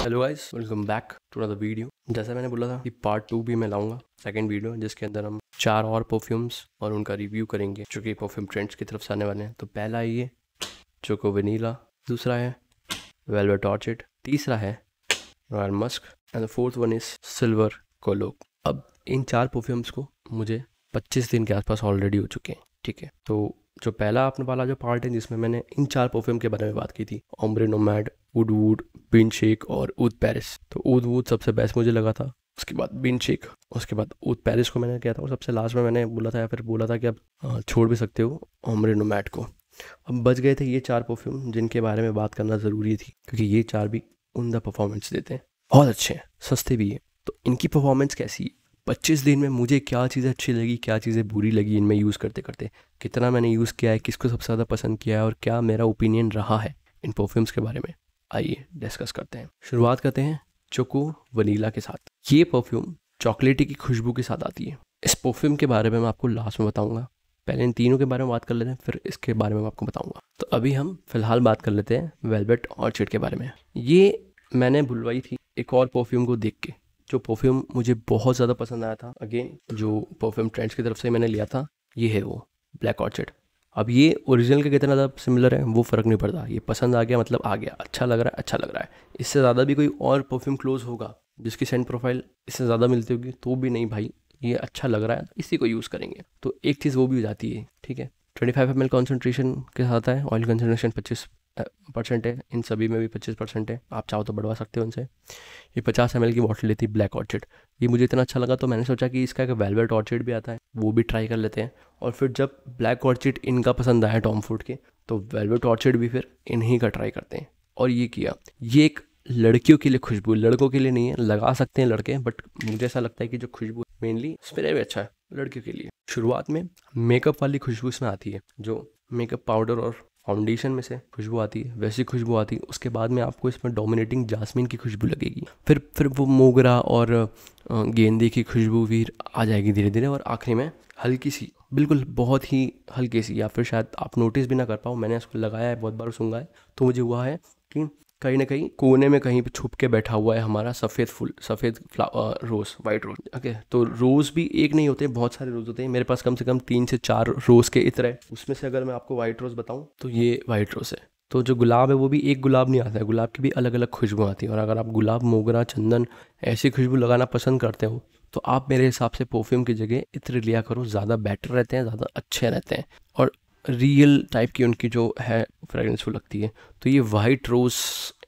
Hello guys, welcome back to another video. जैसा मैंने बोला था कि पार्ट 2 भी मैं लाऊंगा, सेकंड वीडियो, जिसके अंदर हम 4 और परफ्यूम्स और उनका रिव्यू करेंगे जो कि परफ्यूम ट्रेंड्स की तरफ से आने वाले हैं। तो पहला है ये चोको वनीला, दूसरा है वेलवेट ऑर्चिड, तीसरा है royal musk and the fourth one is silver cologne. अब इन 4 परफ्यूम्स को मुझे 25 दिन के आसपास ऑलरेडी हो चुके हैं, ठीक है। तो जो पहला अपने वाला जो पार्ट है जिसमें मैंने इन 4 परफ्यूम के बारे में बात की थी, Ombre Nomade, Wood Wood, bean shake और ऊद पेरिस। तो ऊद वुड सबसे बेस्ट मुझे लगा था, उसके बाद बीन शेक, उसके बाद ऊद पेरिस को मैंने किया था और सबसे लास्ट में मैंने बोला था या फिर बोला था कि आप छोड़ भी सकते हो ओम्ब्रे नोमैड को। अब बच गए थे ये 4 परफ्यूम जिनके बारे में बात करना ज़रूरी थी, क्योंकि ये 4 भी उम्दा परफॉर्मेंस देते हैं, बहुत अच्छे हैं, सस्ते भी हैं। तो इनकी परफॉर्मेंस कैसी है, 25 दिन में मुझे क्या चीज़ें अच्छी लगी, क्या चीज़ें बुरी लगी इनमें यूज़ करते करते, कितना मैंने यूज़ किया है, किसको सबसे ज़्यादा पसंद किया है और क्या मेरा ओपिनियन रहा है इन परफ्यूम्स के बारे में, आइए डिस्कस करते हैं। शुरुआत करते हैं चोको वनीला के साथ। ये परफ्यूम चॉकलेटी की खुशबू के साथ आती है। इस परफ्यूम के बारे में मैं आपको लास्ट में बताऊंगा, पहले इन तीनों के बारे में बात कर लेते हैं, फिर इसके बारे में मैं आपको बताऊंगा। तो अभी हम फिलहाल बात कर लेते हैं वेलवेट ऑर्चिड के बारे में। ये मैंने बुलवाई थी एक और परफ्यूम को देख के, जो परफ्यूम मुझे बहुत ज़्यादा पसंद आया था। अगेन जो परफ्यूम ट्रेंड्स की तरफ से मैंने लिया था, ये है वो ब्लैक ऑर्चिड। अब ये ओरिजिनल के कितना ज़्यादा सिमिलर है वो फ़र्क नहीं पड़ता, ये पसंद आ गया मतलब आ गया, अच्छा लग रहा है, अच्छा लग रहा है। इससे ज़्यादा भी कोई और परफ्यूम क्लोज होगा जिसकी सेंट प्रोफाइल इससे ज़्यादा मिलती होगी तो भी नहीं भाई, ये अच्छा लग रहा है, इसी को यूज़ करेंगे। तो एक चीज़ वो भी हो जाती है, ठीक है। 25 ml कॉन्सेंट्रेशन के साथ है, ऑयल कंसनट्रेशन 25% है, इन सभी में भी 25% है, आप चाहो तो बढ़वा सकते हो उनसे। ये 50 ml की बॉटल लेती ब्लैक ऑर्चिड। ये मुझे इतना अच्छा लगा तो मैंने सोचा कि इसका एक वेलवेट ऑर्चिड भी आता है, वो भी ट्राई कर लेते हैं। और फिर जब ब्लैक ऑर्चिड इनका पसंद आया टॉम फूड के, तो वेलवेट ऑर्चिड भी फिर इन्हीं का ट्राई करते हैं और ये किया। ये एक लड़कियों के लिए खुशबू, लड़कों के लिए नहीं है, लगा सकते हैं लड़के, बट मुझे ऐसा लगता है कि जो खुशबू मेनली स्प्रे भी अच्छा है लड़कियों के लिए। शुरुआत में मेकअप वाली खुशबू इसमें आती है, जो मेकअप पाउडर और फाउंडेशन में से खुशबू आती है वैसी खुशबू आती है। उसके बाद में आपको इसमें डोमिनेटिंग जास्मिन की खुशबू लगेगी, फिर वो मोगरा और गेंदे की खुशबू भी आ जाएगी धीरे धीरे, और आखिरी में हल्की सी, बिल्कुल बहुत ही हल्की सी, या फिर शायद आप नोटिस भी ना कर पाओ, मैंने इसको लगाया है, बहुत बार सूंघा है, तो मुझे हुआ है कि कहीं ना कहीं कोने में कहीं पे छुप के बैठा हुआ है हमारा सफ़ेद फूल, सफ़ेद रोज़, वाइट रोज़। ओके, तो रोज़ भी एक नहीं होते, बहुत सारे रोज़ होते हैं। मेरे पास कम से कम 3 से 4 रोज़ के इत्र है। उसमें से अगर मैं आपको वाइट रोज़ बताऊं तो ये वाइट रोज़ है। तो जो गुलाब है वो भी एक गुलाब नहीं आता है, गुलाब की भी अलग अलग खुशबू आती है। और अगर आप गुलाब, मोगरा, चंदन ऐसी खुशबू लगाना पसंद करते हो तो आप मेरे हिसाब से परफ्यूम की जगह इत्र लिया करो, ज़्यादा बेटर रहते हैं, ज़्यादा अच्छे रहते हैं और रियल टाइप की उनकी जो है फ्रेगरेंसफुल लगती है। तो ये वाइट रोज़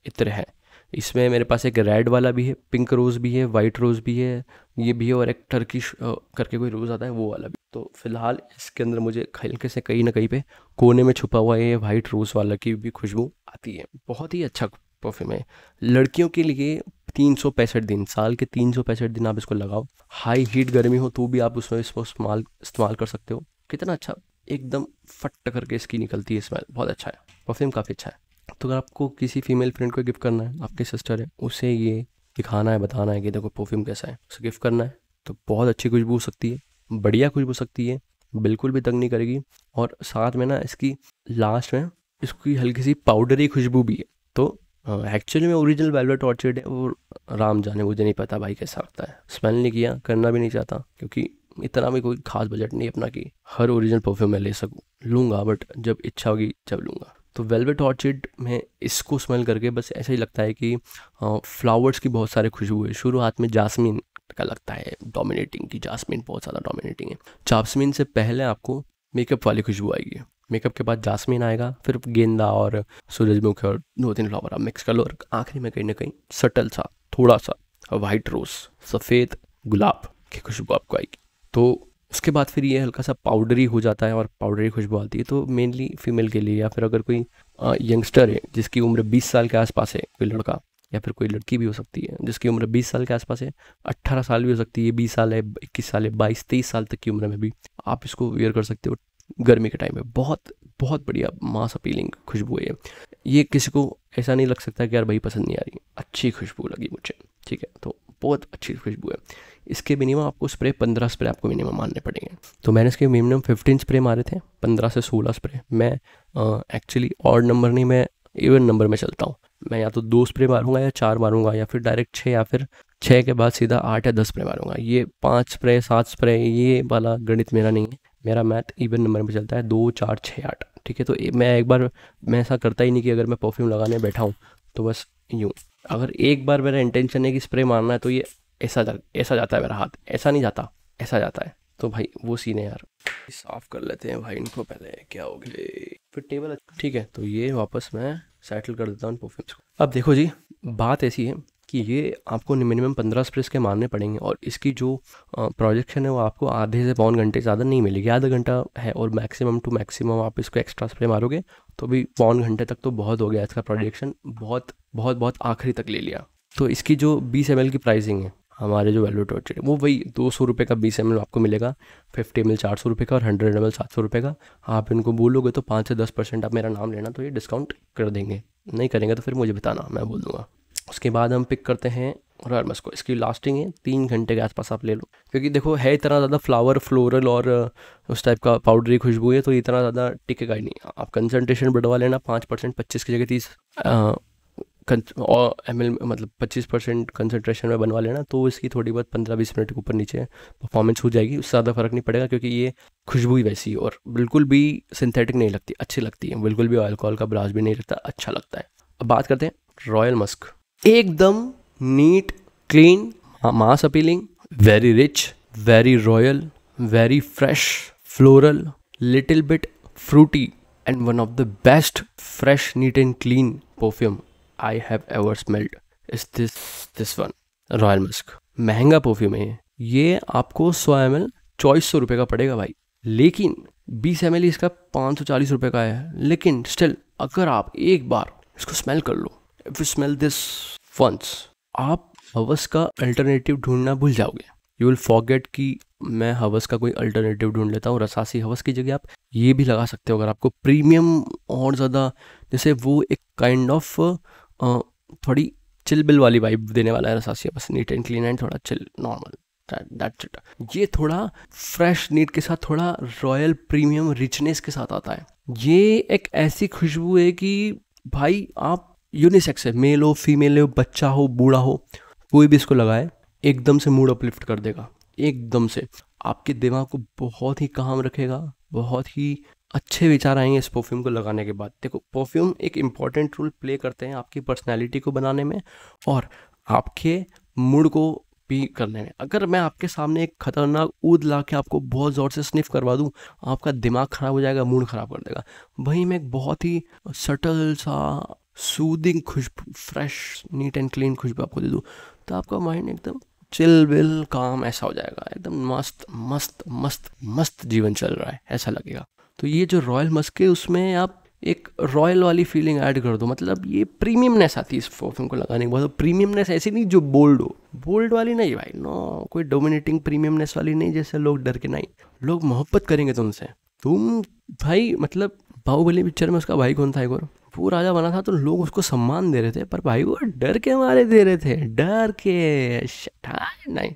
इत्र है। इसमें मेरे पास एक रेड वाला भी है, पिंक रोज़ भी है, वाइट रोज़ भी है, ये भी है, और एक टर्किश करके कोई रोज़ आता है वो वाला भी। तो फिलहाल इसके अंदर मुझे हल्के से कहीं ना कहीं पे कोने में छुपा हुआ ये वाइट रोज़ वाला की भी खुशबू आती है। बहुत ही अच्छा परफ्यूम है लड़कियों के लिए। 365 दिन, साल के 365 दिन आप इसको लगाओ, हाई हीट गर्मी हो तो भी आप उसमें इसको इस्तेमाल कर सकते हो। कितना अच्छा, एकदम फट करके इसकी निकलती है स्मेल, बहुत अच्छा है परफ्यूम, काफ़ी अच्छा है। तो अगर आपको किसी फीमेल फ्रेंड को गिफ्ट करना है, आपकी सिस्टर है, उसे ये दिखाना है, बताना है कि देखो परफ्यूम कैसा है, उसे गिफ्ट करना है, तो बहुत अच्छी खुशबू हो सकती है, बढ़िया खुशबू हो सकती है, बिल्कुल भी तंग नहीं करेगी। और साथ में ना इसकी लास्ट में इसकी हल्की सी पाउडरी खुशबू भी है। तो एक्चुअली में ओरिजिनल वेलवेट ऑर्चिड है, और राम जाने, मुझे नहीं पता भाई कैसा लगता है, स्मेल नहीं किया, करना भी नहीं चाहता, क्योंकि इतना भी कोई खास बजट नहीं अपना कि हर ओरिजिनल परफ्यूम मैं ले सकूँ। लूँगा बट जब इच्छा होगी जब लूँगा। तो वेलवेट ऑर्चिड में इसको स्मेल करके बस ऐसा ही लगता है कि फ्लावर्स की बहुत सारे खुशबू है। शुरुआत में जास्मिन का लगता है डोमिनेटिंग, की जास्मिन बहुत ज़्यादा डोमिनेटिंग है। जास्मिन से पहले आपको मेकअप वाली खुशबू आएगी, मेकअप के बाद जास्मिन आएगा, फिर गेंदा और सूरजमुखी और 2-3 फ्लावर आप मिक्स कर लो, और आखिरी में कहीं ना कहीं सटल सा थोड़ा सा वाइट रोज़, सफ़ेद गुलाब की खुशबू आपको आएगी। तो उसके बाद फिर ये हल्का सा पाउडरी हो जाता है और पाउडरी खुशबू आती है। तो मेनली फीमेल के लिए, या फिर अगर कोई यंगस्टर है जिसकी उम्र 20 साल के आसपास है, कोई लड़का या फिर कोई लड़की भी हो सकती है जिसकी उम्र 20 साल के आसपास है, 18 साल भी हो सकती है, 20 साल है, 21 साल है, 22-23 साल तक की उम्र में भी आप इसको वेयर कर सकते हो गर्मी के टाइम में। बहुत बहुत बढ़िया मास अपीलिंग खुशबू है ये किसी को ऐसा नहीं लग सकता कि यार भाई पसंद नहीं आ रही, अच्छी खुशबू लगी मुझे, ठीक है। तो बहुत अच्छी खुशबू है। इसके मिनिमम आपको स्प्रे 15 स्प्रे आपको मिनिमम मारने पड़ेंगे। तो मैंने इसके मिनिमम 15 स्प्रे मारे थे, 15 से 16 स्प्रे। मैं एक्चुअली ऑड नंबर नहीं, मैं इवन नंबर में चलता हूँ। मैं या तो 2 स्प्रे मारूंगा या 4 मारूंगा, या फिर डायरेक्ट 6, या फिर 6 के बाद सीधा 8 या 10 स्प्रे मारूंगा। ये 5 स्प्रे 7 स्प्रे ये वाला गणित मेरा नहीं है, मेरा मैथ इवन नंबर में चलता है, 2 4 6 8। ठीक है, तो मैं एक बार, मैं ऐसा करता ही नहीं कि अगर मैं परफ्यूम लगाने बैठा हूँ तो बस यूँ। अगर एक बार मेरा इंटेंशन है कि स्प्रे मारना है तो ये ऐसा जाता है मेरा हाथ, ऐसा नहीं जाता, ऐसा जाता है। तो भाई वो सीन है यार। साफ कर लेते हैं भाई इनको पहले, क्या हो गया फिर टेबल। ठीक है, तो ये वापस मैं सेटल कर देता हूँ परफ्यूम्स को। अब देखो जी, बात ऐसी है कि ये आपको मिनिमम 15 स्प्रेस के मारने पड़ेंगे, और इसकी जो प्रोजेक्शन है वो आपको आधे से पौन घंटे ज़्यादा नहीं मिलेगी, आधा घंटा है, और मैक्सिमम टू मैक्सिमम आप इसको एक्स्ट्रा स्प्रे मारोगे तो भी पौन घंटे तक तो बहुत हो गया। इसका प्रोजेक्शन बहुत बहुत बहुत आखिरी तक ले लिया। तो इसकी जो 20 ml की प्राइसिंग है हमारे जो वेलवेट ऑर्चिड, वो वही 200 रुपये का 20 ml आपको मिलेगा, 50 ml 400 रुपये का, और 100 ml 700 रुपये का। आप इनको बोलोगे तो 5 से 10% आप मेरा नाम लेना तो ये डिस्काउंट कर देंगे, नहीं करेंगे तो फिर मुझे बताना, मैं बोल दूँगा। उसके बाद हम पिक करते हैं रॉयल मस्क को। इसकी लास्टिंग है 3 घंटे के आसपास आप ले लो, क्योंकि देखो है इतना ज़्यादा फ्लावर फ्लोरल और उस टाइप का पाउडरी खुशबू है, तो इतना ज़्यादा टिकेगा ही नहीं। आप कंसनट्रेशन बढ़वा लेना 5%, 25 की जगह 30 ml, मतलब 25% कंसनट्रेशन में बनवा लेना, तो इसकी थोड़ी बहुत 15-20 मिनट के ऊपर नीचे परफॉर्मेंस हो जाएगी। उससे ज़्यादा फर्क नहीं पड़ेगा, क्योंकि ये खुशबू ही वैसी है और बिल्कुल भी सिंथेटिक नहीं लगती, अच्छी लगती है, बिल्कुल भी अल्कोहल का ब्रास भी नहीं लगता, अच्छा लगता है। अब बात करते हैं रॉयल मस्क। एकदम neat clean, mass appealing, very rich, very royal, very fresh, floral, little bit fruity, and one of the best fresh neat and clean perfume I have ever smelled is this one, Royal Musk. महंगा perfume है ये आपको 100 ml 2400 रुपये का पड़ेगा भाई, लेकिन 20 ml इसका 540 रुपये का है। लेकिन स्टिल अगर आप एक बार इसको स्मेल कर लो, if you smell this once, आप हवस का अल्टरनेटिव ढूंढना भूल जाओगे। यू विल फॉरगेट कि मैं हवस का कोई अल्टरनेटिव ढूंढ लेता हूँ। रसासी हवस की जगह आप ये भी लगा सकते हो अगर आपको प्रीमियम और ज़्यादा, जैसे वो एक काइंड ऑफ थोड़ी चिल बिल वाली वाइब देने वाला है रसासी, बस नीट एंड क्लीन एंड थोड़ा चिल नॉर्मल, दैट्स इट। ये थोड़ा फ्रेश नीट के साथ थोड़ा रॉयल प्रीमियम रिचनेस के साथ आता है। ये एक ऐसी खुशबू है कि भाई आप यूनिसेक्स है, मेल हो फीमेल हो, बच्चा हो बूढ़ा हो, कोई भी इसको लगाए एकदम से मूड अपलिफ्ट कर देगा, एकदम से आपके दिमाग को बहुत ही काम रखेगा, बहुत ही अच्छे विचार आएंगे इस परफ्यूम को लगाने के बाद। देखो परफ्यूम एक इम्पॉर्टेंट रोल प्ले करते हैं आपकी पर्सनैलिटी को बनाने में और आपके मूड को भी करने में। अगर मैं आपके सामने एक खतरनाक ऊद ला के आपको बहुत ज़ोर से स्निफ करवा दूँ, आपका दिमाग ख़राब हो जाएगा, मूड ख़राब कर देगा। वहीं मैं एक बहुत ही सटल सा सूदिंग खुशबू, फ्रेश नीट एंड क्लीन खुशबू आपको दे दूँ, तो आपका माइंड एकदम चिल बिल काम ऐसा हो जाएगा, एकदम मस्त मस्त मस्त मस्त जीवन चल रहा है ऐसा लगेगा। तो ये जो रॉयल मस्क है उसमें आप एक रॉयल वाली फीलिंग ऐड कर दो, मतलब ये प्रीमियमनेस आती है इस परफ्यूम को लगाने के बाद। प्रीमियमनेस ऐसी नहीं जो बोल्ड हो, बोल्ड वाली नहीं भाई, नो, कोई डोमिनेटिंग प्रीमियमनेस वाली नहीं जैसे लोग डर के, नहीं, लोग मोहब्बत करेंगे तुमसे। तुम भाई, मतलब बाहुबली पिक्चर में उसका भाई कौन था एक और, वो राजा बना था तो लोग उसको सम्मान दे रहे थे, पर भाई वो डर के मारे दे रहे थे, डर के। नहीं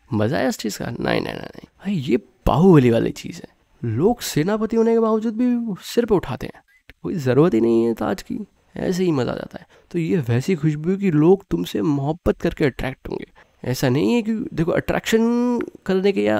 मजा है इस चीज़ का, नहीं नहीं नहीं भाई, ये बाहुबली वाली चीज़ है। लोग सेनापति होने के बावजूद भी सिर पे उठाते हैं, कोई ज़रूरत ही नहीं है ताज की, ऐसे ही मज़ा आ जाता है। तो ये वैसी खुशबू कि लोग तुमसे मोहब्बत करके अट्रैक्ट होंगे। ऐसा नहीं है कि देखो अट्रैक्शन करने के या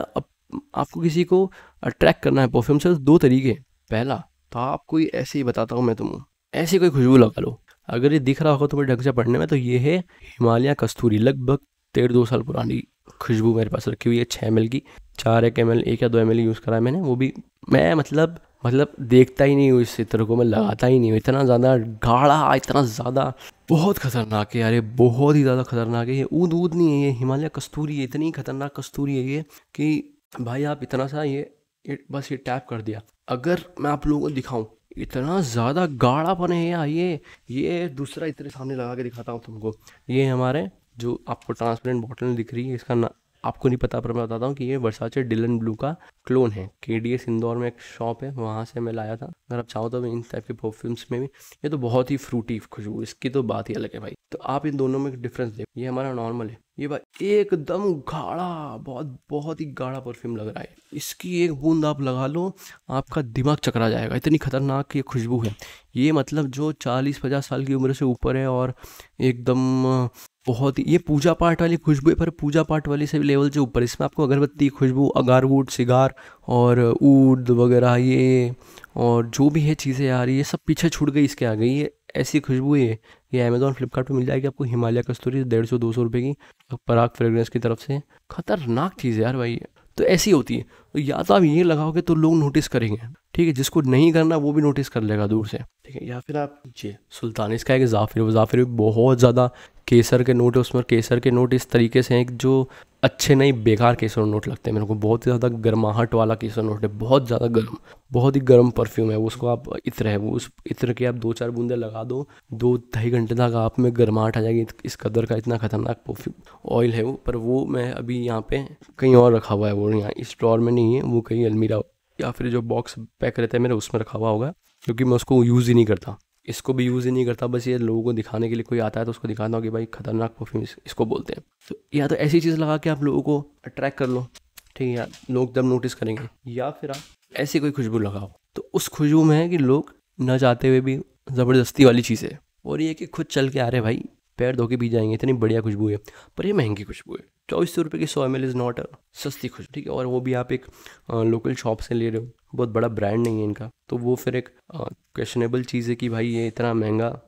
आपको किसी को अट्रैक्ट करना है परफ्यूम से, 2 तरीके। पहला तो आप कोई ऐसे ही बताता हूँ मैं तुम्हें, ऐसी कोई खुशबू लगा लो, अगर ये दिख रहा होगा तुम्हें ढंग से पढ़ने में, तो ये है हिमालय कस्तूरी, लगभग 1.5-2 साल पुरानी खुशबू मेरे पास रखी हुई है, 6 ml की। 4 ml 1 या 2 ml यूज़ करा है मैंने, वो भी मैं मतलब देखता ही नहीं हूँ इस इत्र को, मैं लगाता ही नहीं हूँ। इतना ज़्यादा गाढ़ा, इतना ज़्यादा, बहुत खतरनाक है यार ये, बहुत ही ज़्यादा खतरनाक है ये। ऊद नहीं है ये, हिमालय कस्तूरी है, इतनी खतरनाक कस्तूरी है ये कि भाई आप इतना सा ये बस ये टैप कर दिया। अगर मैं आप लोगों को दिखाऊं, इतना ज़्यादा गाढ़ापन है यार ये दूसरा इत्र सामने लगा के दिखाता हूँ तुमको। ये हमारे जो आपको ट्रांसपेरेंट बॉटल दिख रही है, इसका आपको नहीं पता पर मैं बताता हूँ कि ये वर्साचे डिलन ब्लू का क्लोन है। KDS इंदौर में एक शॉप है, वहाँ से मैं लाया था। अगर आप चाहो तो इन टाइप के परफ्यूम्स में भी, ये तो बहुत ही फ्रूटी खुशबू, इसकी तो बात ही अलग है भाई। तो आप इन दोनों में डिफरेंस देखो, ये हमारा नॉर्मल है, ये भाई एकदम गाढ़ा, बहुत बहुत ही गाढ़ा परफ्यूम लग रहा है। इसकी एक बूंद आप लगा लो, आपका दिमाग चकरा जाएगा, इतनी खतरनाक ये खुशबू है। ये मतलब जो 40-50 साल की उम्र से ऊपर है और एकदम बहुत ही, ये पूजा पाठ वाली खुशबू है, पर पूजा पाठ वाली से लेवल से ऊपर। इसमें आपको अगरबत्ती खुशबू, अगारवुड, सिगार और ऊद वगैरह, ये और जो भी है चीज़ें यार, ये सब पीछे छूट गई इसके आ गई। ये ऐसी खुशबू है, ये अमेजोन फ्लिपकार्ट पे मिल जाएगी आपको, हिमालय कस्तूरी 150-200 रुपये की, पराग फ्रेग्रेंस की तरफ से। खतरनाक चीज़ है यार भाई। तो ऐसी होती है, तो या तो आप ये लगाओगे तो लोग नोटिस करेंगे, ठीक है, जिसको नहीं करना वो भी नोटिस कर लेगा दूर से, ठीक है। या फिर आप ये सुल्तानिस का एक जाफिर भी बहुत ज़्यादा केसर के नोट है उसमें। केसर के नोट इस तरीके से हैं जो अच्छे नहीं, बेकार केसर नोट लगते हैं मेरे को। बहुत ही ज़्यादा गर्माहट वाला केसर नोट है, बहुत ज़्यादा गर्म, बहुत ही गर्म परफ्यूम है। उसको आप इत्र है वो, उस इत्र के आप 2-4 बूंदे लगा दो, 2-2.5 घंटे तक आप में गर्माहट आ जाएगी। इस कदर का इतना खतरनाक परफ्यूम ऑयल है वो। पर वो मैं अभी यहाँ पे कहीं और रखा हुआ है, वो यहाँ इस ड्रॉर में नहीं है, वो कहीं अलमीरा या फिर जो बॉक्स पैक रहता है मेरे उसमें रखा हुआ होगा, क्योंकि मैं उसको यूज़ ही नहीं करता। इसको भी यूज़ ही नहीं करता, बस ये लोगों को दिखाने के लिए, कोई आता है तो उसको दिखाता हूँ कि भाई खतरनाक परफ्यूम इसको बोलते हैं। तो या तो ऐसी चीज़ लगा के आप लोगों को अट्रैक्ट कर लो, ठीक है यार, लोग तब नोटिस करेंगे। या फिर आप ऐसी कोई खुशबू लगाओ तो उस खुशबू में है कि लोग न चाहते हुए भी ज़बरदस्ती वाली चीज़ है। और ये कि खुद चल के आ रहे भाई, पैर धो के पी जाएंगे, इतनी बढ़िया खुशबू है। पर ये महंगी खुशबू है, 2400 रुपये की 100 ml इज़ नॉट अ सस्ती खुशबू, ठीक है। और वो भी आप एक लोकल शॉप से ले रहे हो, बहुत बड़ा ब्रांड नहीं है इनका, तो वो फिर एक क्वेश्चनेबल चीज़ है कि भाई ये इतना महंगा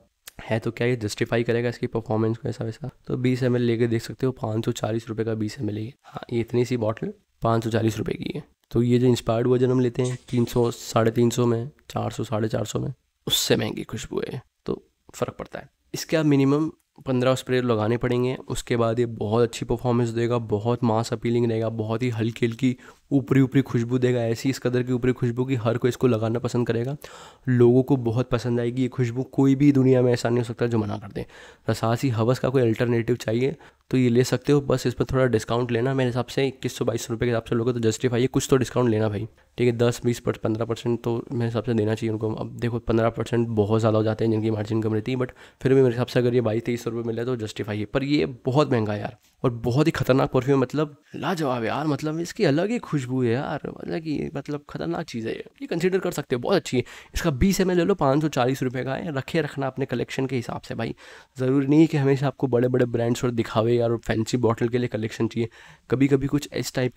है तो क्या ये जस्टिफाई करेगा इसकी परफॉर्मेंस को, ऐसा वैसा। तो 20 ml लेके देख सकते हो, 540 रुपये का 20 ml है। हाँ, ये इतनी सी बॉटल 540 रुपये की है। तो ये जो इंस्पायर्ड वर्जन हम लेते हैं 300, 350 में, 400, 450 में, उससे महंगी खुशबू है, तो फ़र्क पड़ता है। इसके आप मिनिमम 15 स्प्रे लगाने पड़ेंगे, उसके बाद ये बहुत अच्छी परफॉर्मेंस देगा, बहुत मास अपीलिंग रहेगा, बहुत ही हल्की हल्की ऊपरी ऊपरी खुशबू देगा, ऐसी इस कदर की ऊपरी खुशबू की हर कोई इसको लगाना पसंद करेगा, लोगों को बहुत पसंद आएगी ये खुशबू। कोई भी दुनिया में ऐसा नहीं हो सकता जो मना कर दे। रसासी हवस का कोई अल्टरनेटिव चाहिए तो ये ले सकते हो, बस इस पर थोड़ा डिस्काउंट लेना मेरे हिसाब से 2100-2200 रुपये के हिसाब से लोगों तो जस्टिफाई है, कुछ तो डिस्काउंट लेना भाई, ठीक है। 10-20-15% तो मेरे हिसाब से देना चाहिए उनको। अब देखो 15% बहुत ज़्यादा हो जाते हैं जिनकी मार्जिन कम रहती है, बट फिर भी मेरे हिसाब से अगर ये 2200-2300 रुपये मिले तो जस्टिफाई है। पर ये बहुत महंगा है यार, और बहुत ही खतरनाक परफ्यूम, मतलब लाजवाब यार, मतलब इसकी अलग ही खुशबू है यार, मतलब कि मतलब खतरनाक चीज़ है ये कंसिडर कर सकते हो, बहुत अच्छी है। इसका 20 ml ले लो, 540 रुपये का है, रखना अपने कलेक्शन के हिसाब से भाई। ज़रूरी नहीं है कि हमेशा आपको बड़े बड़े ब्रांड्स और दिखावे यार, और फैंसी बॉटल के लिए कलेक्शन चाहिए। कभी कभी कुछ इस टाइप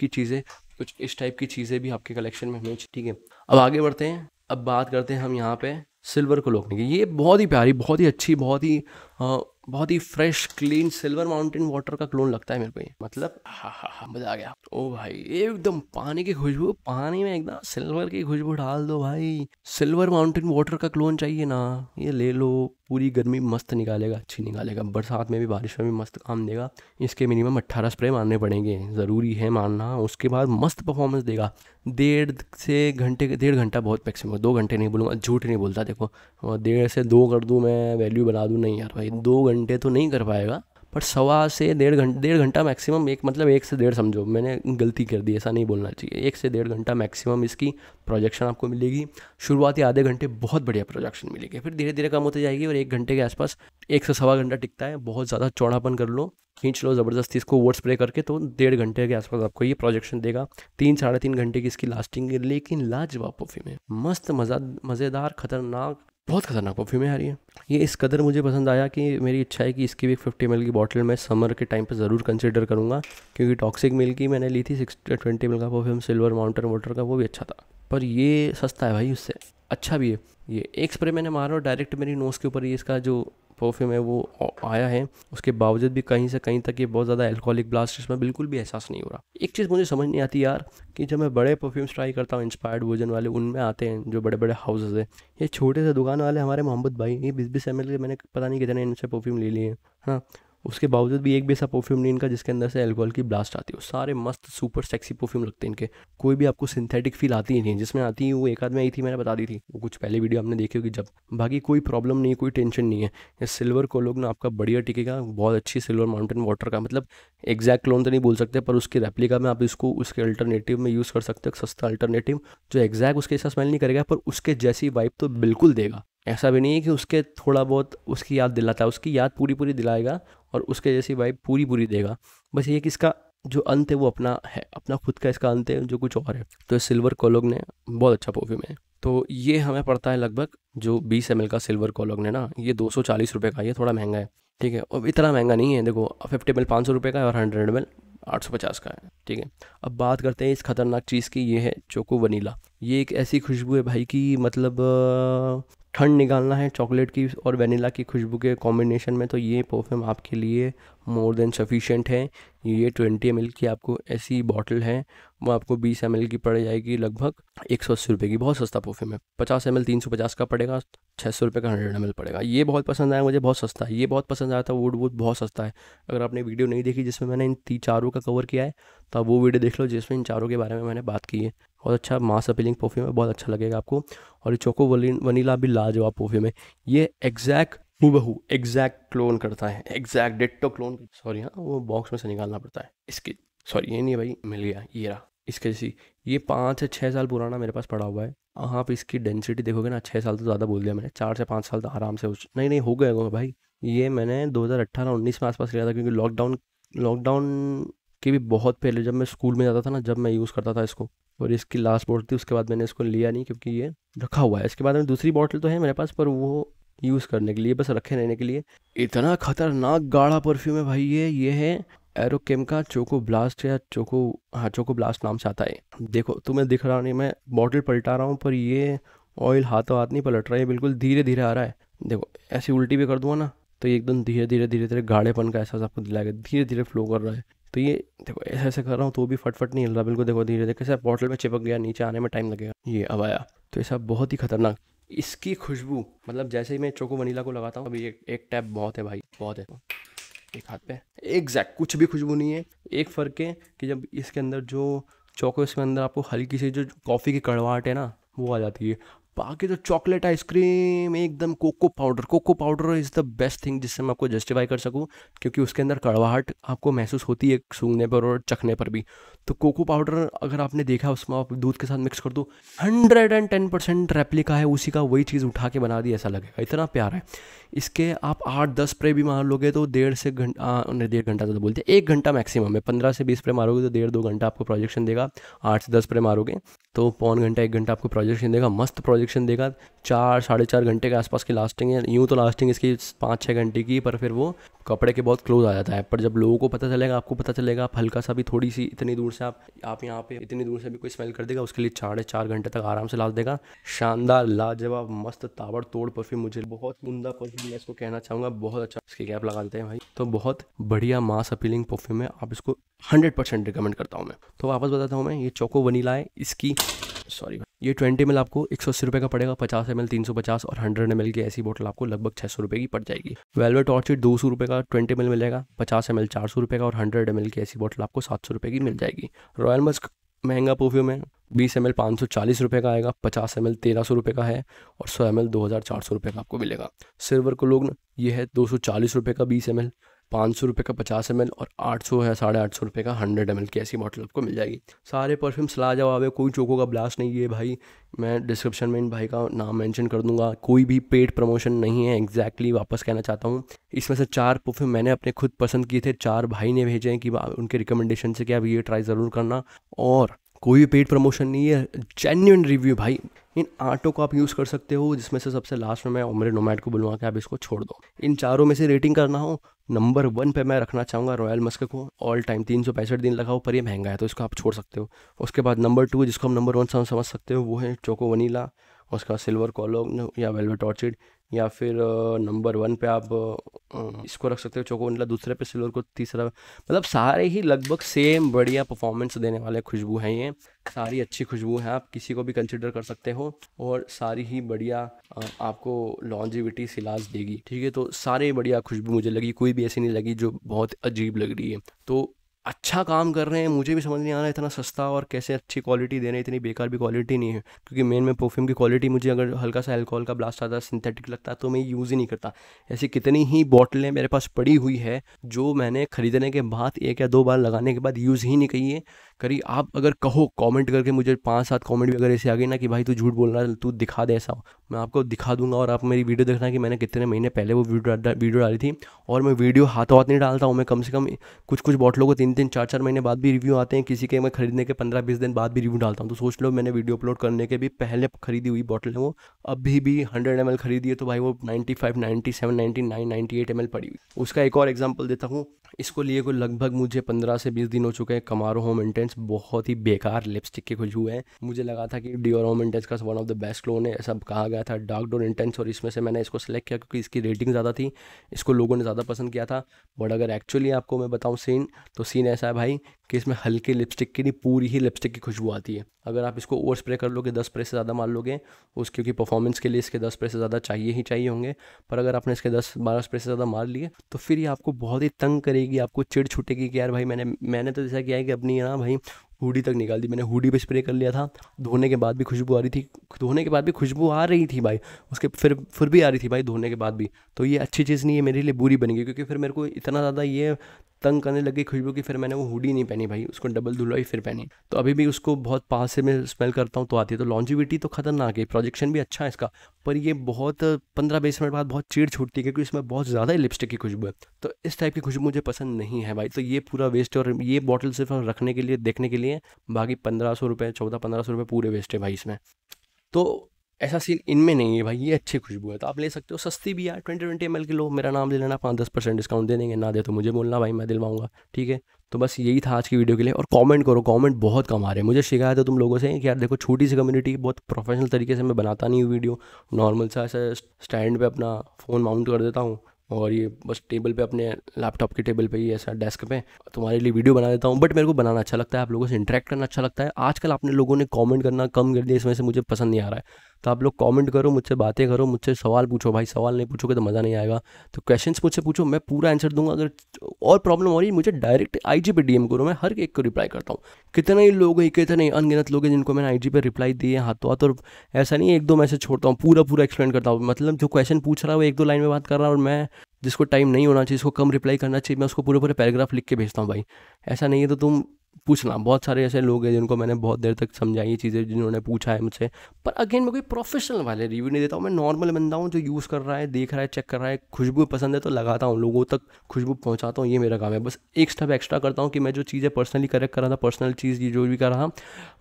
की चीज़ें भी आपके कलेक्शन में होनी चाहिए, ठीक है। अब आगे बढ़ते हैं, अब बात करते हैं हम यहाँ पे सिल्वर कोलोकनी की। ये बहुत ही प्यारी, बहुत ही अच्छी, बहुत ही fresh clean silver mountain water का क्लोन लगता है मेरे को ये, मतलब हा मज़ा आ गया। ओ भाई एकदम पानी की खुशबू, पानी में एकदम सिल्वर की खुशबू डाल दो भाई। सिल्वर माउंटेन वाटर का क्लोन चाहिए ना, ये ले लो, पूरी गर्मी मस्त निकालेगा, अच्छी निकालेगा, बरसात में भी बारिश में भी मस्त काम देगा। इसके मिनिमम 18 स्प्रे मारने पड़ेंगे, ज़रूरी है मारना, उसके बाद मस्त परफॉर्मेंस देगा। 1.5 घंटा बहुत मैक्सिमम, 2 घंटे नहीं बोलूँगा, झूठ नहीं बोलता देखो, 1.5 से 2 कर दूँ मैं, वैल्यू बना दूँ, नहीं यार भाई 2 घंटे तो नहीं कर पाएगा, पर 1.25 से 1.5 घंटा मैक्सिमम, एक मतलब 1 से 1.5 समझो, मैंने गलती कर दी, ऐसा नहीं बोलना चाहिए। 1 से 1.5 घंटा मैक्सिमम इसकी प्रोजेक्शन आपको मिलेगी। शुरुआती आधे घंटे बहुत बढ़िया प्रोजेक्शन मिलेगी, फिर धीरे धीरे कम होती जाएगी, और 1 घंटे के आसपास, 1 से 1.25 घंटा टिकता है। बहुत ज़्यादा चौड़ापन कर लो, खींच लो ज़बरदस्ती इसको ओवर स्प्रे करके, तो 1.5 घंटे के आसपास आपको ये प्रोजेक्शन देगा। 3-3.5 घंटे की इसकी लास्टिंग है, लेकिन लाजवाब परफ्यूम है, मस्त मज़ेदार, खतरनाक, बहुत खतरनाक परफ्यूम है यार ये इस कदर मुझे पसंद आया कि मेरी इच्छा है कि इसकी भी 50 ml की बॉटल मैं समर के टाइम पे ज़रूर कंसिडर करूँगा, क्योंकि टॉक्सिक मिल की मैंने ली थी 20 ml का परफ्यूम सिल्वर माउंटेन वाटर का, वो भी अच्छा था, पर ये सस्ता है भाई, उससे अच्छा भी है। ये एक स्प्रे मैंने मारा और डायरेक्ट मेरी नोज़ के ऊपर ये इसका जो परफ्यूम है वो आया है, उसके बावजूद भी कहीं से कहीं तक ये बहुत ज़्यादा अल्कोहलिक ब्लास्ट इसमें बिल्कुल भी एहसास नहीं हो रहा। एक चीज़ मुझे समझ नहीं आती यार, कि जब मैं बड़े परफ्यूम्स ट्राई करता हूँ इंस्पायर्ड वर्जन वाले, उनमें आते हैं जो बड़े बड़े हाउसेज हैं, ये छोटे से दुकान वाले हमारे मोहम्मद भाई, ये 20-20 ml के मैंने पता नहीं कितने इनसे परफ्यूम ले लिए हैं, हाँ, उसके बावजूद भी एक भी ऐसा परफ्यूम नहीं इनका जिसके अंदर से अल्कोहल की ब्लास्ट आती हो। सारे मस्त सुपर सेक्सी परफ्यूम लगते हैं इनके, कोई भी आपको सिंथेटिक फील आती ही नहीं। जिसमें आती है वो एक आध में आई थी, मैंने बता दी थी, वो कुछ पहले वीडियो आपने देखी होगी जब। बाकी कोई प्रॉब्लम नहीं है, कोई टेंशन नहीं है। ये सिल्वर कोलोग्न आपका बढ़िया टिकेगा, बहुत अच्छी सिल्वर माउंटेन वाटर का, मतलब एग्जैक्ट क्लोन तो नहीं बोल सकते पर उसके रेप्लिका में आप इसको उसके अल्टरनेटिव में यूज़ कर सकते हो, सस्ता अल्टरनेटिव जो एग्जैक्ट उसके जैसा स्मेल नहीं करेगा पर उसके जैसी वाइब तो बिल्कुल देगा। ऐसा भी नहीं है कि उसके थोड़ा बहुत उसकी याद दिलाता है, उसकी याद पूरी पूरी दिलाएगा और उसके जैसी वाइब पूरी पूरी देगा। बस ये कि इसका जो अंत है वो अपना है, अपना खुद का इसका अंत है जो कुछ और है। तो सिल्वर कोलोग्न बहुत अच्छा परफ्यूम है। तो ये हमें पड़ता है लगभग, जो 20 ml का सिल्वर कोलोग्न है ना, ये 240 रुपये का, ये थोड़ा महंगा है, ठीक है। और इतना महंगा नहीं है, देखो 50 ml 500 रुपये का है और 100 ml 850 का है, ठीक है। अब बात करते हैं इस खतरनाक चीज़ की, ये है चोको वनीला। ये एक ऐसी खुशबू है भाई की, मतलब ठंड निकालना है चॉकलेट की और वनीला की खुशबू के कॉम्बिनेशन में, तो ये परफ्यूम आपके लिए मोर देन सफिशिएंट है। ये 20 ml की आपको ऐसी बॉटल है, वो आपको 20 ml की पड़ जाएगी लगभग 180 रुपये की। बहुत सस्ता परफ्यूम है। 50 ml 350 का पड़ेगा, 600 रुपये का 100 ml पड़ेगा। ये बहुत पसंद आया मुझे, बहुत सस्ता है। ये बहुत पसंद आया था वुड बहुत सस्ता है। अगर आपने वीडियो नहीं देखी जिसमें मैंने इन चारों का कवर किया है तो आप वो वीडियो देख लो जिसमें इन चारों के बारे में मैंने बात की है। बहुत अच्छा मास अपीलिंग परफ्यूम है, बहुत अच्छा लगेगा आपको। और ये चोको वनीला भी लाजवाब परफ्यूम है। ये एग्जैक्ट हूबहू एग्जैक्ट क्लोन करता है, एग्जैक्ट डिट्टो क्लोन। सॉरी हाँ, वो बॉक्स में से निकालना पड़ता है इसकी, सॉरी ये नहीं भाई, मिल गया ये रहा इसके जैसी। ये 5 से 6 साल पुराना मेरे पास पड़ा हुआ है। आप इसकी डेंसिटी देखोगे ना, 6 साल तो ज़्यादा बोल दिया मैंने, 4 से 5 साल तो आराम से नहीं हो गए होगा भाई। ये मैंने 2018-19 में आसपास लिया था, क्योंकि लॉकडाउन के भी बहुत पहले जब मैं स्कूल में जाता था ना, जब मैं यूज़ करता था इसको, और इसकी लास्ट बॉटल थी। उसके बाद मैंने इसको लिया नहीं क्योंकि ये रखा हुआ है। इसके बाद में दूसरी बॉटल तो है मेरे पास, पर वो यूज़ करने के लिए, बस रखे रहने के लिए। इतना खतरनाक गाढ़ा परफ्यूम है भाई ये है एरोकेम का चोको ब्लास्ट या चोको ब्लास्ट नाम से आता है। देखो तुम्हें दिख रहा नहीं, मैं बॉटल पलटा रहा हूँ पर ये ऑयल हाथों हाथ नहीं पलट रहा है, ये बिल्कुल धीरे धीरे आ रहा है। देखो ऐसी उल्टी भी कर दूंगा ना तो ये एकदम धीरे धीरे गाढ़ेपन का एहसास आपको दिलाएगा, धीरे धीरे फ्लो कर रहा है। तो ये देखो ऐसे ऐसे कर रहा हूँ तो भी फटफट नहीं हिल रहा, बिल्कुल देखो धीरे धीरे कैसे बॉटल में चिपक गया, नीचे आने में टाइम लगेगा। ये अब आया। तो ऐसा बहुत ही खतरनाक इसकी खुशबू, मतलब जैसे ही मैं चोको वनीला को लगाता हूँ, अभी एक टैप बहुत है भाई, बहुत है। एक हाथ पे एग्जैक्ट कुछ भी खुशबू नहीं है। एक फ़र्क है कि जब इसके अंदर जो चोको, इसके अंदर आपको हल्की सी जो कॉफ़ी की कड़वाहट है ना वो आ जाती है। बाकी तो चॉकलेट आइसक्रीम एकदम cocoa powder is the best thing जिससे मैं आपको जस्टिफाई कर सकूं, क्योंकि उसके अंदर कड़वाहट आपको महसूस होती है सूंघने पर और चखने पर भी। तो कोको पाउडर अगर आपने देखा उसमें आप दूध के साथ मिक्स कर दो, 110% रेप्लिका है उसी का, वही चीज़ उठा के बना दी, ऐसा लगेगा, इतना प्यारा है। इसके आप 8-10 स्प्रे भी मार लोगे तो 1.5 घंटा तो बोलते हैं 1 घंटा मैक्सिमम है। 15 से 20 स्प्रे मारोगे तो 1.5-2 घंटा आपको प्रोजेक्शन देगा। 8 से 10 स्प्रे मारोगे तो पौन घंटा 1 घंटा आपको प्रोजेक्शन देगा, मस्त प्रोजेक्शन देगा। 4-4.5 घंटे के आसपास की लास्टिंग है। यूँ तो लास्टिंग इसकी 5-6 घंटे की, पर फिर वो कपड़े के बहुत क्लोज आ जाता है। पर जब लोगों को पता चलेगा, आपको पता चलेगा, आप हल्का सा भी थोड़ी सी इतनी दूर से आप यहाँ पे इतनी दूर से भी कोई स्मेल कर देगा, उसके लिए 4.5 घंटे तक आराम से लास्ट देगा। शानदार लाजवाब मस्त ताबड़तोड़ परफ्यूम, मुझे बहुत उम्दा परफ्यूम मैं इसको कहना चाहूँगा, बहुत अच्छा। इसकी कैप लगा देते हैं भाई, तो बहुत बढ़िया मास अपीलिंग परफ्यूम है, आप इसको 100% रिकमेंड करता हूँ मैं। तो वापस बताता हूँ मैं, ये चोको वनीला है, इसकी सॉरी ये 20 ml आपको 180 रुपये का पड़ेगा, 50 ml 350 और 100 ml की ऐसी बोतल आपको लगभग 600 रुपये की पड़ जाएगी। वेलवेट ऑर्चिड 200 रुपये का 20 ml मिलेगा, 50 ml 400 रुपये का और 100 ml की ऐसी बोतल आपको 700 रुपये की मिल जाएगी। रॉयल मस्क महंगा परफ्यूम है, 20 ml 540 रुपये का आएगा, 50 ml 1300 रुपये का है और 100 ml 2400 रुपये का आपको मिलेगा। सिल्वर कोलोग्न ये है 240 रुपये का 20 ml, 500 रुपये का 50 ml और 800 है 850 रुपये का 100 ml की ऐसी बॉटल आपको मिल जाएगी। सारे परफ्यूम्स लाजवाब है, कोई चोको का ब्लास्ट नहीं है भाई। मैं डिस्क्रिप्शन में इन भाई का नाम मेंशन कर दूंगा, कोई भी पेड प्रमोशन नहीं है। एग्जैक्टली वापस कहना चाहता हूँ, इसमें से 4 परफ्यूम मैंने अपने खुद पसंद किए थे, 4 भाई ने भेजे हैं कि उनके रिकमेंडेशन से कि आप ये ट्राई ज़रूर करना, और कोई भी पेड प्रमोशन नहीं है, जेन्युइन रिव्यू भाई। इन 8 को आप यूज़ कर सकते हो, जिसमें से सबसे लास्ट में मैं मेरे नोमैड को बुलवा के आप इसको छोड़ दो। इन चारों में से रेटिंग करना हो, नंबर 1 पे मैं रखना चाहूँगा रॉयल मस्क को। ऑल टाइम 365 दिन लगाओ, पर ये महंगा है तो इसको आप छोड़ सकते हो। उसके बाद नंबर 2 जिसको हम नंबर 1 समझ सकते हो वो है चोको वनीला, उसका सिल्वर कॉलोन या वेलवेट ऑर्चिड, या फिर नंबर 1 पे आप इसको रख सकते हो चोको वनीला, दूसरे पे सिल्वर को, तीसरा मतलब सारे ही लगभग सेम बढ़िया परफॉर्मेंस देने वाले खुशबू हैं ये, सारी अच्छी खुशबू हैं, आप किसी को भी कंसिडर कर सकते हो और सारी ही बढ़िया आपको लॉन्जिविटी सिलाज देगी। ठीक है, तो सारे बढ़िया खुशबू मुझे लगी, कोई भी ऐसी नहीं लगी जो बहुत अजीब लग रही है। तो अच्छा काम कर रहे हैं, मुझे भी समझ नहीं आ रहा है इतना सस्ता और कैसे अच्छी क्वालिटी दे रहे हैं, इतनी बेकार भी क्वालिटी नहीं है, क्योंकि मेन में परफ्यूम की क्वालिटी मुझे अगर हल्का सा अल्कोहल का ब्लास्ट आता है, सिंथेटिक लगता है, तो मैं यूज़ ही नहीं करता। ऐसी कितनी ही बॉटलें मेरे पास पड़ी हुई है जो मैंने ख़रीदने के बाद 1 या 2 बार लगाने के बाद यूज़ ही नहीं करी। आप अगर कहो कमेंट करके, मुझे 5-7 कमेंट भी अगर ऐसे आ गई ना कि भाई तू झूठ बोल रहा है, तू दिखा दे ऐसा, मैं आपको दिखा दूंगा। और आप मेरी वीडियो देखना कि मैंने कितने महीने पहले वो वीडियो डाली थी, और मैं वीडियो हाथों हाथ नहीं डालता हूँ, मैं कम से कम कुछ बॉटलों को 3-3, 4-4 महीने बाद भी रिव्यू आते हैं, किसी के मैं खरीदने के 15-20 दिन बाद भी रिव्यू डालता हूँ। तो सोच लो, मैंने वीडियो अपलोड करने के भी पहले खरीदी हुई बॉटल है वो, अभी भी 100 ml खरीदी है, तो भाई वो 95, 97, 99, 98 ml पड़ी हुई। उसका एक और एग्जाम्पल देता हूँ, इसको लिए को लगभग मुझे 15 से 20 दिन हो चुके हैं। कमारो होम इंटेंस बहुत ही बेकार लिपस्टिक की खुशबू है, मुझे लगा था कि डियोर होम इंटेंस का one of the best clone है, ऐसा कहा गया था, डार्क डोर इंटेंस, और इसमें से मैंने इसको सेलेक्ट किया क्योंकि इसकी रेटिंग ज़्यादा थी, इसको लोगों ने ज़्यादा पसंद किया था। बट अगर एक्चुअली आपको मैं बताऊँ सीन, तो सीन ऐसा है भाई कि इसमें हल्के लिपस्टिक की नहीं, पूरी ही लिपस्टिक की खुशबू आती है। अगर आप इसको ओवर स्प्रे कर लोगे, 10 स्प्रे से ज़्यादा मार लोगे क्योंकि परफॉर्मेंस के लिए इसके 10 स्प्रे से ज़्यादा चाहिए ही चाहिए होंगे, पर अगर आपने इसके 10-12 स्प्रे से ज़्यादा मार लिए तो फिर ये आपको बहुत ही तंग करेगी, आपको चिढ़ छूटेगी कि यार भाई मैंने तो जैसा किया है कि अपनी ना भाई हुडी तक निकाल दी, मैंने हुडी पे स्प्रे कर लिया था, धोने के बाद भी खुशबू आ रही थी, धोने के बाद भी खुशबू आ रही थी भाई, उसके फिर भी आ रही थी भाई धोने के बाद भी। तो ये अच्छी चीज़ नहीं है, मेरे लिए बुरी बनेगी, क्योंकि फिर मेरे को इतना ज़्यादा ये तंग करने लगी खुशबू की, फिर मैंने वो हुडी नहीं पहनी भाई, उसको डबल धुलवाई फिर पहनी, तो अभी भी उसको बहुत पास से मैं स्मेल करता हूँ तो आती है। तो लॉन्जिविटी तो खतरनाक है, प्रोजेक्शन भी अच्छा है इसका, पर ये बहुत 15-20 मिनट बाद बहुत चिढ़ छूटती है, क्योंकि इसमें बहुत ज़्यादा ही लिपस्टिक की खुशबू है, तो इस टाइप की खुशबू मुझे पसंद नहीं है भाई। तो ये पूरा वेस्ट है, और ये बॉटल सिर्फ रखने के लिए, देखने के लिए, बाकी 1500 रुपये, 1400-1500 रुपये पूरे वेस्ट है भाई इसमें। तो ऐसा सीन इनमें नहीं है भाई, ये अच्छी खुशबू है, तो आप ले सकते हो, सस्ती भी है, 20 ml की लो, मेरा नाम ले लेना, 5-10% डिस्काउंट दे देंगे, ना दे तो मुझे बोलना भाई, मैं दिलवाऊंगा। ठीक है, तो बस यही था आज की वीडियो के लिए। और कमेंट करो, कमेंट बहुत कम आ रहे हैं, मुझे शिकायत है तुम लोगों से कि यार देखो, छोटी सी कम्युनिटी, बहुत प्रोफेशनल तरीके से मैं बनाता नहीं हूँ वीडियो, नॉर्मल सा ऐसा स्टैंड पे अपना फ़ोन माउंट कर देता हूँ, और ये बस टेबल पे, अपने लैपटॉप के टेबल पे ही ऐसा डेस्क पे तुम्हारे लिए वीडियो बना देता हूँ। बट मेरे को बनाना अच्छा लगता है, आप लोगों से इंटरेक्ट करना अच्छा लगता है। आजकल आपने लोगों ने कमेंट करना कम कर दिया, इसमें से मुझे पसंद नहीं आ रहा है। तो आप लोग कमेंट करो, मुझसे बातें करो, मुझसे सवाल पूछो भाई, सवाल नहीं पूछोगे तो मज़ा नहीं आएगा। तो क्वेश्चंस मुझसे पूछो, मैं पूरा आंसर दूंगा। अगर और प्रॉब्लम हो रही है, मुझे डायरेक्ट IG पे DM करो, मैं हर एक को रिप्लाई करता हूँ। कितने ही लोग हैं, कितने अनगिनत लोग हैं जिनको मैंने IG पे रिप्लाई दिए हाथों हाथ, और ऐसा नहीं है 1-2 मैसेज छोड़ता हूँ, पूरा एक्सप्लेन करता हूँ। मतलब जो क्वेश्चन पूछ रहा है वो 1-2 लाइन में बात कर रहा है, और मैं जिसको टाइम नहीं होना चाहिए, जिसको कम रिप्लाई करना चाहिए, मैं उसको पूरे पैराग्राफ लिख के भेजता हूँ भाई। ऐसा नहीं है तो तुम पूछना, बहुत सारे ऐसे लोग हैं जिनको मैंने बहुत देर तक समझाई ये चीज़ें, जिन्होंने पूछा है मुझसे। पर अगेन मैं कोई प्रोफेशनल वाले रिव्यू नहीं देता हूँ, मैं नॉर्मल बंदा हूँ जो यूज़ कर रहा है, देख रहा है, चेक कर रहा है, खुशबू पसंद है तो लगाता हूँ, लोगों तक खुशबू पहुँचाता हूँ, ये मेरा काम है। बस एक स्टेप एक्स्ट्रा करता हूँ कि मैं जो चीज़ें पर्सनली करेक्ट कर रहा था, पर्सनल चीज़ ये जो भी कर रहा,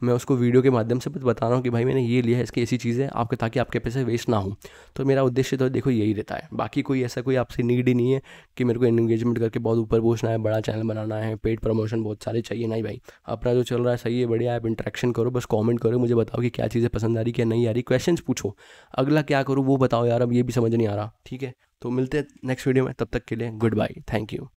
मैं उसको वीडियो के माध्यम से बता रहा हूँ कि भाई मैंने ये लिया है, इसकी ऐसी चीज़ है आपके, ताकि आपके पैसे वेस्ट ना हो। तो मेरा उद्देश्य तो देखो यही रहता है, बाकी कोई ऐसा कोई आपसे नीड ही नहीं है कि मेरे को एंगेजमेंट करके बहुत ऊपर पहुँचना है, बड़ा चैनल बनाना है, पेड प्रमोशन बहुत सारे चाहिए, नहीं भाई। अपना जो चल रहा है सही है, बढ़िया, आप इंटरेक्शन करो, बस कमेंट करो, मुझे बताओ कि क्या चीज़ें पसंद आ रही, क्या नहीं आ रही, क्वेश्चंस पूछो, अगला क्या करूँ वो बताओ यार, अब ये भी समझ नहीं आ रहा। ठीक है, तो मिलते हैं नेक्स्ट वीडियो में, तब तक के लिए गुड बाय, थैंक यू।